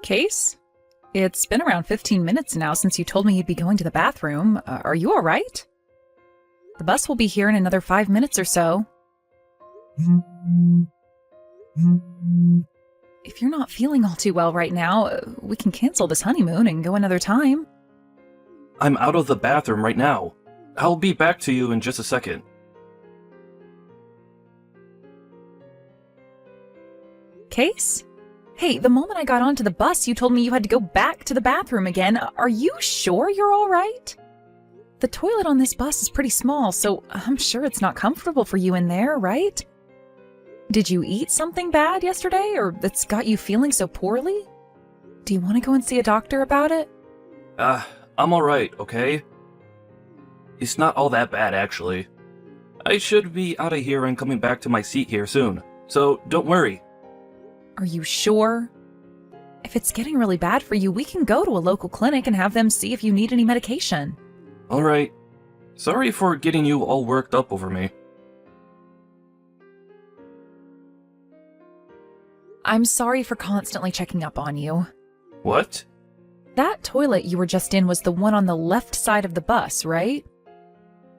Case? It's been around 15 minutes now since you told me you'd be going to the bathroom. Are you all right? The bus will be here in another 5 minutes or so. If you're not feeling all too well right now, we can cancel this honeymoon and go another time. I'm out of the bathroom right now. I'll be back to you in just a second. Case? Hey, the moment I got onto the bus, you told me you had to go back to the bathroom again. Are you sure you're all right? The toilet on this bus is pretty small, so I'm sure it's not comfortable for you in there, right? Did you eat something bad yesterday, or that's got you feeling so poorly? Do you want to go and see a doctor about it? I'm alright, okay? It's not all that bad, actually. I should be out of here and coming back to my seat here soon, so don't worry. Are you sure? If it's getting really bad for you, we can go to a local clinic and have them see if you need any medication. Alright. Sorry for getting you all worked up over me. I'm sorry for constantly checking up on you. What? That toilet you were just in was the one on the left side of the bus, right?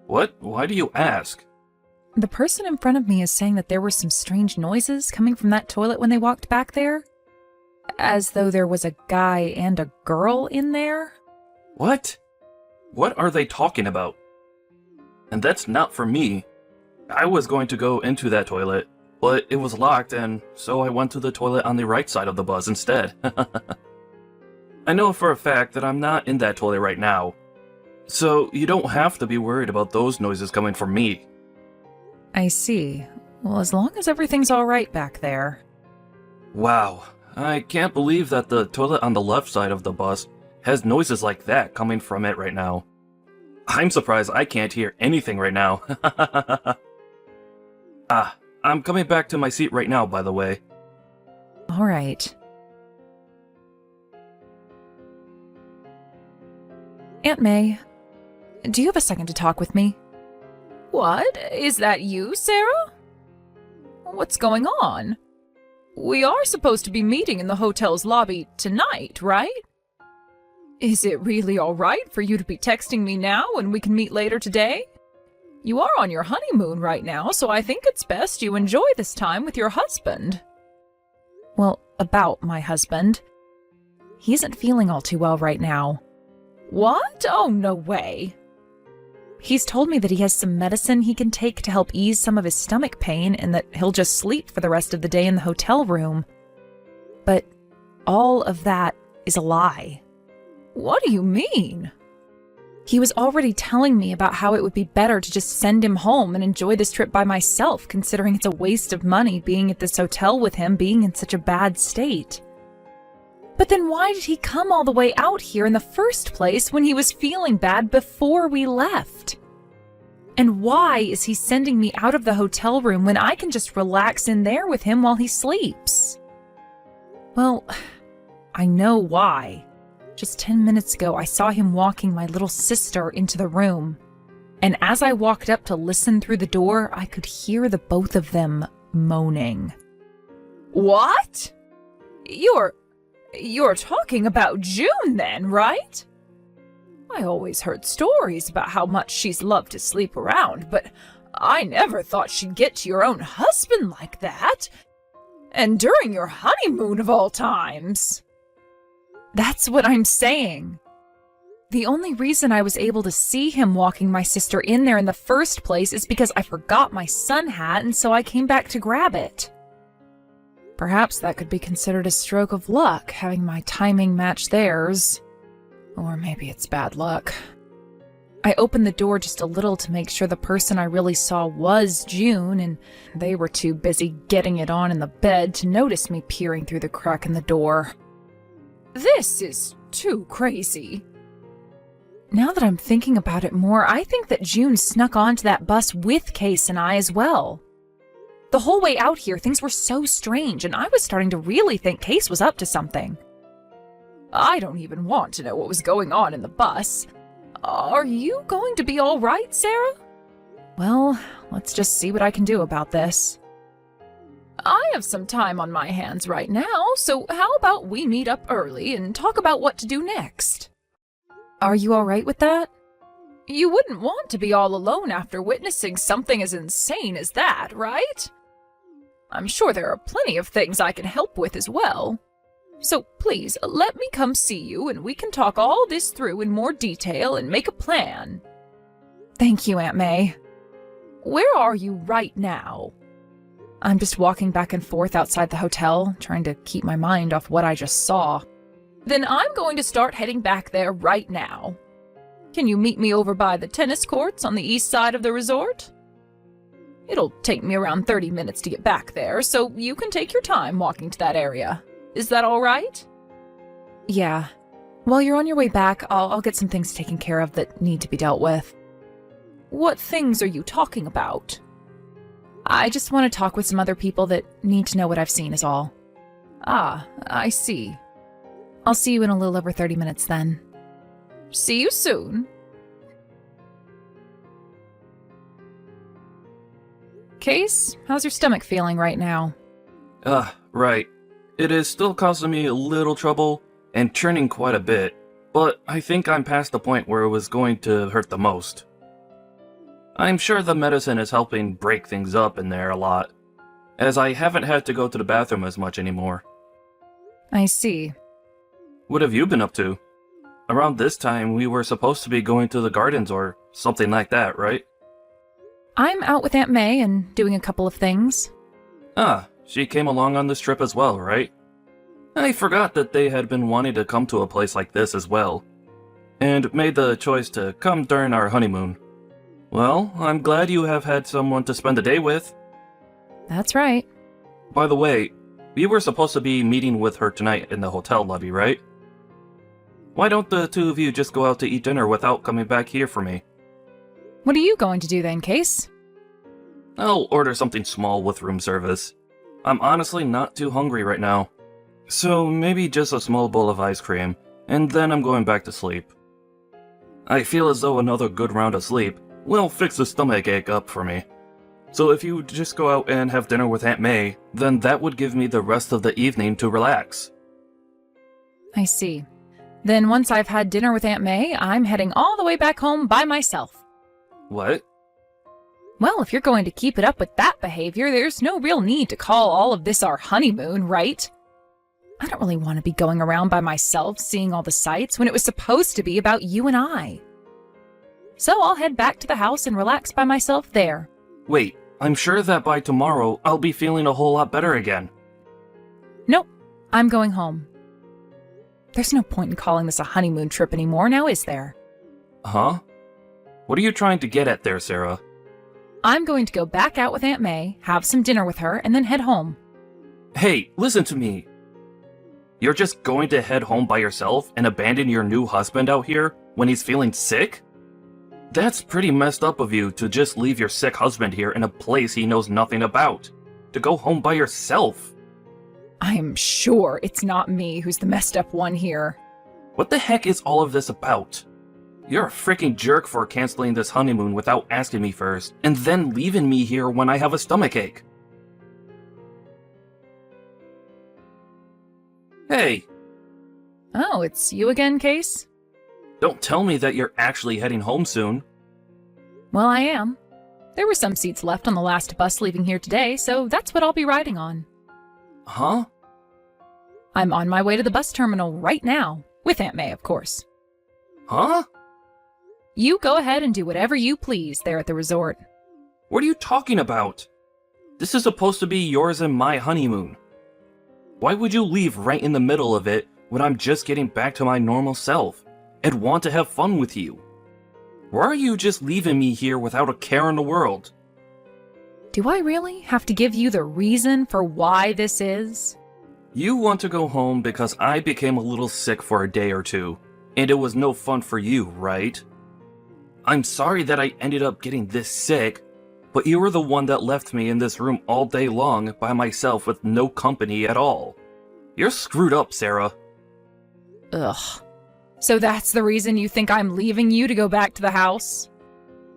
What? Why do you ask? The person in front of me is saying that there were some strange noises coming from that toilet when they walked back there. As though there was a guy and a girl in there. What? What are they talking about? And that's not for me. I was going to go into that toilet, but it was locked, and so I went to the toilet on the right side of the bus instead. I know for a fact that I'm not in that toilet right now, so you don't have to be worried about those noises coming from me. I see. Well, as long as everything's all right back there. Wow, I can't believe that the toilet on the left side of the bus has noises like that coming from it right now. I'm surprised I can't hear anything right now. I'm coming back to my seat right now, by the way. All right. Aunt May, do you have a second to talk with me? What? Is that you, Sarah? What's going on? We are supposed to be meeting in the hotel's lobby tonight, right? Is it really all right for you to be texting me now when we can meet later today? You are on your honeymoon right now, so I think it's best you enjoy this time with your husband. Well, about my husband. He isn't feeling all too well right now. What? Oh, no way. He's told me that he has some medicine he can take to help ease some of his stomach pain and that he'll just sleep for the rest of the day in the hotel room. But all of that is a lie. What do you mean? He was already telling me about how it would be better to just send him home and enjoy this trip by myself, considering it's a waste of money being at this hotel with him being in such a bad state. But then why did he come all the way out here in the first place when he was feeling bad before we left? And why is he sending me out of the hotel room when I can just relax in there with him while he sleeps? Well, I know why. Just 10 minutes ago, I saw him walking my little sister into the room. And as I walked up to listen through the door, I could hear the both of them moaning. What? You're talking about June then, right? I always heard stories about how much she's loved to sleep around, but I never thought she'd get to your own husband like that. And during your honeymoon of all times. That's what I'm saying. The only reason I was able to see him walking my sister in there in the first place is because I forgot my sun hat, and so I came back to grab it. Perhaps that could be considered a stroke of luck, having my timing match theirs. Or maybe it's bad luck. I opened the door just a little to make sure the person I really saw was June, and they were too busy getting it on in the bed to notice me peering through the crack in the door. This is too crazy. Now that I'm thinking about it more, I think that June snuck onto that bus with Case and I as well. The whole way out here, things were so strange, and I was starting to really think Case was up to something. I don't even want to know what was going on in the bus. Are you going to be all right, Sarah? Well, let's just see what I can do about this. I have some time on my hands right now, so how about we meet up early and talk about what to do next? Are you all right with that? You wouldn't want to be all alone after witnessing something as insane as that, right? I'm sure there are plenty of things I can help with as well. So please, let me come see you and we can talk all this through in more detail and make a plan. Thank you, Aunt May. Where are you right now? I'm just walking back and forth outside the hotel, trying to keep my mind off what I just saw. Then I'm going to start heading back there right now. Can you meet me over by the tennis courts on the east side of the resort? It'll take me around 30 minutes to get back there, so you can take your time walking to that area. Is that all right? Yeah. While you're on your way back, I'll get some things taken care of that need to be dealt with. What things are you talking about? I just want to talk with some other people that need to know what I've seen is all. Ah, I see. I'll see you in a little over 30 minutes then. See you soon. Case, how's your stomach feeling right now? Right. It is still causing me a little trouble and churning quite a bit, but I think I'm past the point where it was going to hurt the most. I'm sure the medicine is helping break things up in there a lot, as I haven't had to go to the bathroom as much anymore. I see. What have you been up to? Around this time, we were supposed to be going to the gardens or something like that, right? I'm out with Aunt May and doing a couple of things. Ah, she came along on this trip as well, right? I forgot that they had been wanting to come to a place like this as well, and made the choice to come during our honeymoon. Well, I'm glad you have had someone to spend the day with. That's right. By the way, we were supposed to be meeting with her tonight in the hotel lobby, right? Why don't the two of you just go out to eat dinner without coming back here for me? What are you going to do then, Case? I'll order something small with room service. I'm honestly not too hungry right now. So maybe just a small bowl of ice cream, and then I'm going back to sleep. I feel as though another good round of sleep will fix the stomach ache up for me. So if you just go out and have dinner with Aunt May, then that would give me the rest of the evening to relax. I see. Then once I've had dinner with Aunt May, I'm heading all the way back home by myself. What? Well, if you're going to keep it up with that behavior, there's no real need to call all of this our honeymoon, right? I don't really want to be going around by myself seeing all the sights when it was supposed to be about you and I. So I'll head back to the house and relax by myself there. Wait, I'm sure that by tomorrow I'll be feeling a whole lot better again. Nope, I'm going home. There's no point in calling this a honeymoon trip anymore, now is there? Huh? What are you trying to get at there, Sarah? I'm going to go back out with Aunt May, have some dinner with her, and then head home. Hey, listen to me. You're just going to head home by yourself and abandon your new husband out here when he's feeling sick? That's pretty messed up of you to just leave your sick husband here in a place he knows nothing about. To go home by yourself. I am sure it's not me who's the messed up one here. What the heck is all of this about? You're a freaking jerk for canceling this honeymoon without asking me first, and then leaving me here when I have a stomachache. Hey! Oh, it's you again, Case? Don't tell me that you're actually heading home soon. Well, I am. There were some seats left on the last bus leaving here today, so that's what I'll be riding on. Huh? I'm on my way to the bus terminal right now, with Aunt May, of course. Huh? You go ahead and do whatever you please there at the resort. What are you talking about? This is supposed to be yours and my honeymoon. Why would you leave right in the middle of it when I'm just getting back to my normal self and want to have fun with you? Why are you just leaving me here without a care in the world? Do I really have to give you the reason for why this is? You want to go home because I became a little sick for a day or two, and it was no fun for you, right? I'm sorry that I ended up getting this sick, but you were the one that left me in this room all day long by myself with no company at all. You're screwed up, Sarah. Ugh. So that's the reason you think I'm leaving you to go back to the house?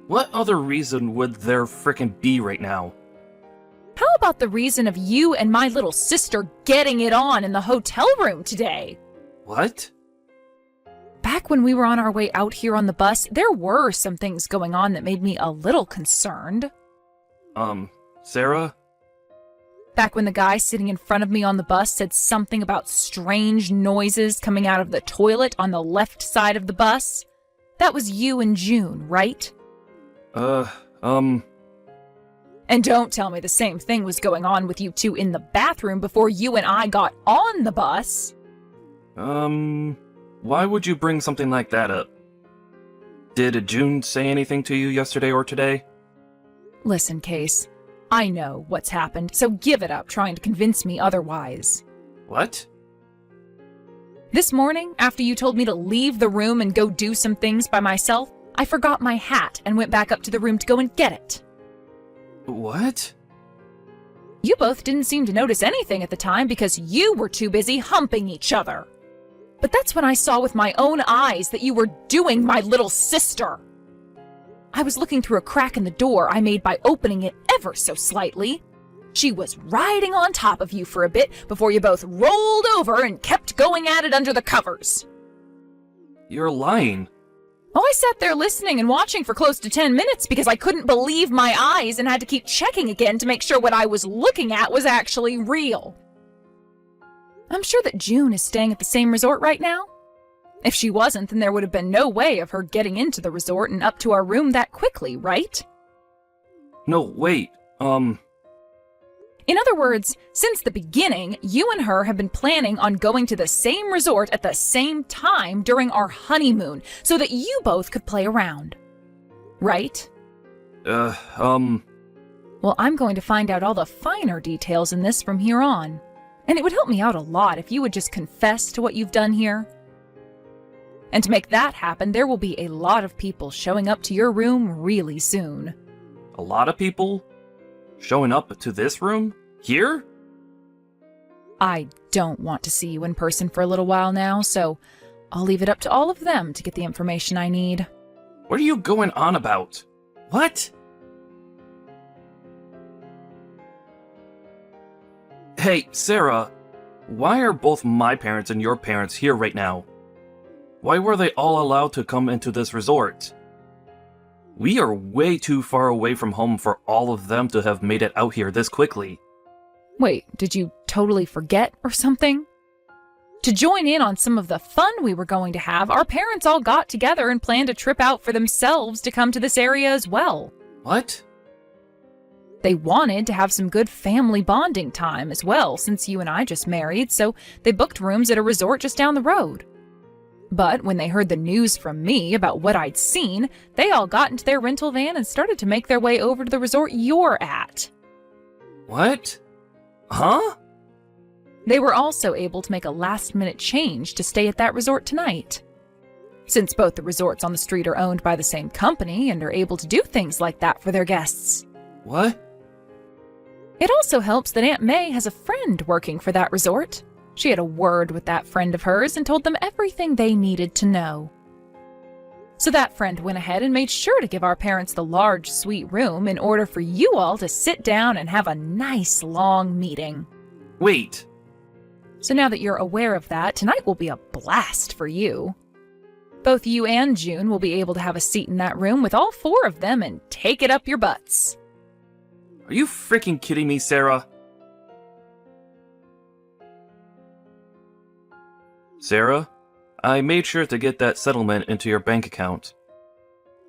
What other reason would there frickin' be right now? How about the reason of you and my little sister getting it on in the hotel room today? What? Back when we were on our way out here on the bus, there were some things going on that made me a little concerned. Sarah? Back when the guy sitting in front of me on the bus said something about strange noises coming out of the toilet on the left side of the bus. That was you and June, right? And don't tell me the same thing was going on with you two in the bathroom before you and I got on the bus. Why would you bring something like that up? Did June say anything to you yesterday or today? Listen, Case, I know what's happened, so give it up trying to convince me otherwise. What? This morning, after you told me to leave the room and go do some things by myself, I forgot my hat and went back up to the room to go and get it. What? You both didn't seem to notice anything at the time because you were too busy humping each other. But that's when I saw with my own eyes that you were doing my little sister. I was looking through a crack in the door I made by opening it ever so slightly. She was riding on top of you for a bit before you both rolled over and kept going at it under the covers. You're lying. Oh, I sat there listening and watching for close to 10 minutes because I couldn't believe my eyes and had to keep checking again to make sure what I was looking at was actually real. I'm sure that June is staying at the same resort right now. If she wasn't, then there would have been no way of her getting into the resort and up to our room that quickly, right? No, wait, In other words, since the beginning, you and her have been planning on going to the same resort at the same time during our honeymoon so that you both could play around. Right? Well, Well, I'm going to find out all the finer details in this from here on. And it would help me out a lot if you would just confess to what you've done here. And to make that happen, there will be a lot of people showing up to your room really soon. a lot of people showing up to this room? Here? I don't want to see you in person for a little while now, so I'll leave it up to all of them to get the information I need. What are you going on about? What? Hey, Sarah, why are both my parents and your parents here right now? Why were they all allowed to come into this resort? We are way too far away from home for all of them to have made it out here this quickly. Wait, did you totally forget or something? To join in on some of the fun we were going to have, our parents all got together and planned a trip out for themselves to come to this area as well. What? They wanted to have some good family bonding time as well, since you and I just married, so they booked rooms at a resort just down the road. But when they heard the news from me about what I'd seen, they all got into their rental van and started to make their way over to the resort you're at. What? Huh? They were also able to make a last-minute change to stay at that resort tonight. Since both the resorts on the street are owned by the same company and are able to do things like that for their guests. What? It also helps that Aunt May has a friend working for that resort. She had a word with that friend of hers and told them everything they needed to know. So that friend went ahead and made sure to give our parents the large suite room in order for you all to sit down and have a nice long meeting. Wait. So now that you're aware of that, tonight will be a blast for you. Both you and June will be able to have a seat in that room with all four of them and take it up your butts. Are you freaking kidding me, Sarah? Sarah, I made sure to get that settlement into your bank account.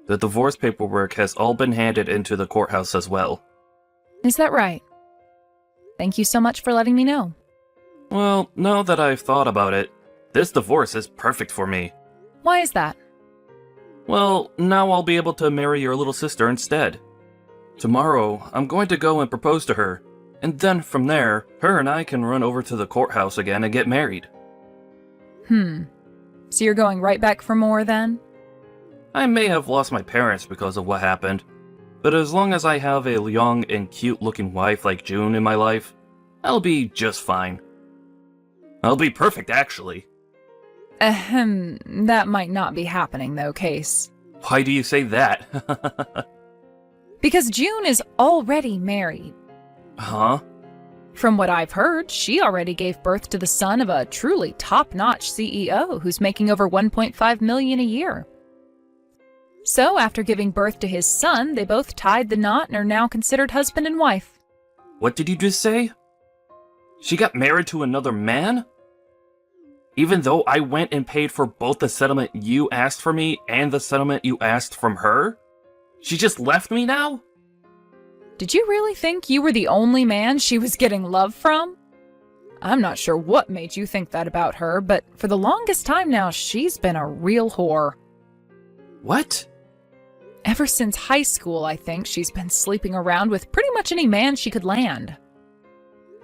The divorce paperwork has all been handed into the courthouse as well. Is that right? Thank you so much for letting me know. Well, now that I've thought about it, this divorce is perfect for me. Why is that? Well, now I'll be able to marry your little sister instead. Tomorrow, I'm going to go and propose to her, and then from there, her and I can run over to the courthouse again and get married. So you're going right back for more then? I may have lost my parents because of what happened, but as long as I have a young and cute-looking wife like June in my life, I'll be just fine. I'll be perfect, actually. That might not be happening though, Case. Why do you say that? Because June is already married. Huh? From what I've heard, she already gave birth to the son of a truly top-notch CEO who's making over $1.5 million a year. So, after giving birth to his son, they both tied the knot and are now considered husband and wife. What did you just say? She got married to another man? Even though I went and paid for both the settlement you asked for me and the settlement you asked from her? She just left me now? Did you really think you were the only man she was getting love from? I'm not sure what made you think that about her, but for the longest time now, she's been a real whore. What? Ever since high school, I think, she's been sleeping around with pretty much any man she could land.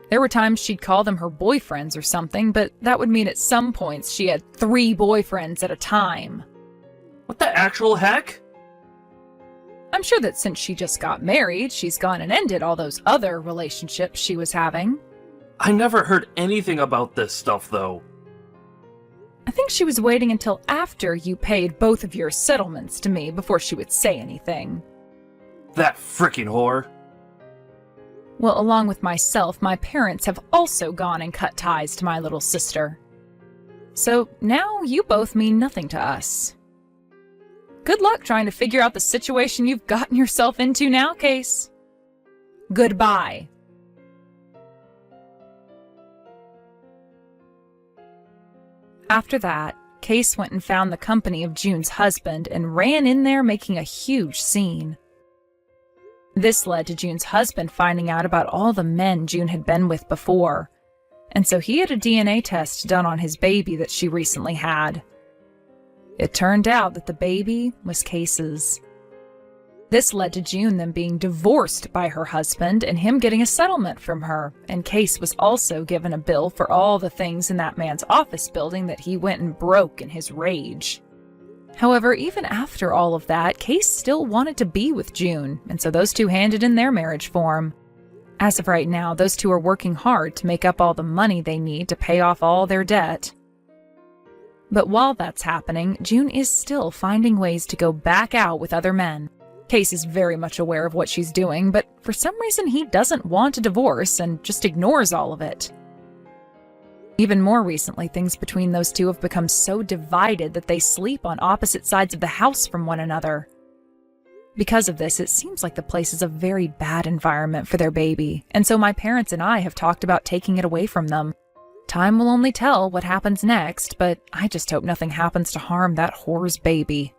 There were times she'd call them her boyfriends or something, but that would mean at some points she had 3 boyfriends at a time. What the actual heck? I'm sure that since she just got married, she's gone and ended all those other relationships she was having. I never heard anything about this stuff, though. I think she was waiting until after you paid both of your settlements to me before she would say anything. That frickin' whore. Well, along with myself, my parents have also gone and cut ties to my little sister. So now you both mean nothing to us. Good luck trying to figure out the situation you've gotten yourself into now, Case. Goodbye. After that, Case went and found the company of June's husband and ran in there making a huge scene. This led to June's husband finding out about all the men June had been with before, and so he had a DNA test done on his baby that she recently had. It turned out that the baby was Case's. This led to June then being divorced by her husband and him getting a settlement from her, and Case was also given a bill for all the things in that man's office building that he went and broke in his rage. However, even after all of that, Case still wanted to be with June, and so those two handed in their marriage form. As of right now, those two are working hard to make up all the money they need to pay off all their debt. But while that's happening, June is still finding ways to go back out with other men. Case is very much aware of what she's doing, but for some reason he doesn't want a divorce and just ignores all of it. Even more recently, things between those two have become so divided that they sleep on opposite sides of the house from one another. Because of this, it seems like the place is a very bad environment for their baby, and so my parents and I have talked about taking it away from them. Time will only tell what happens next, but I just hope nothing happens to harm that whore's baby.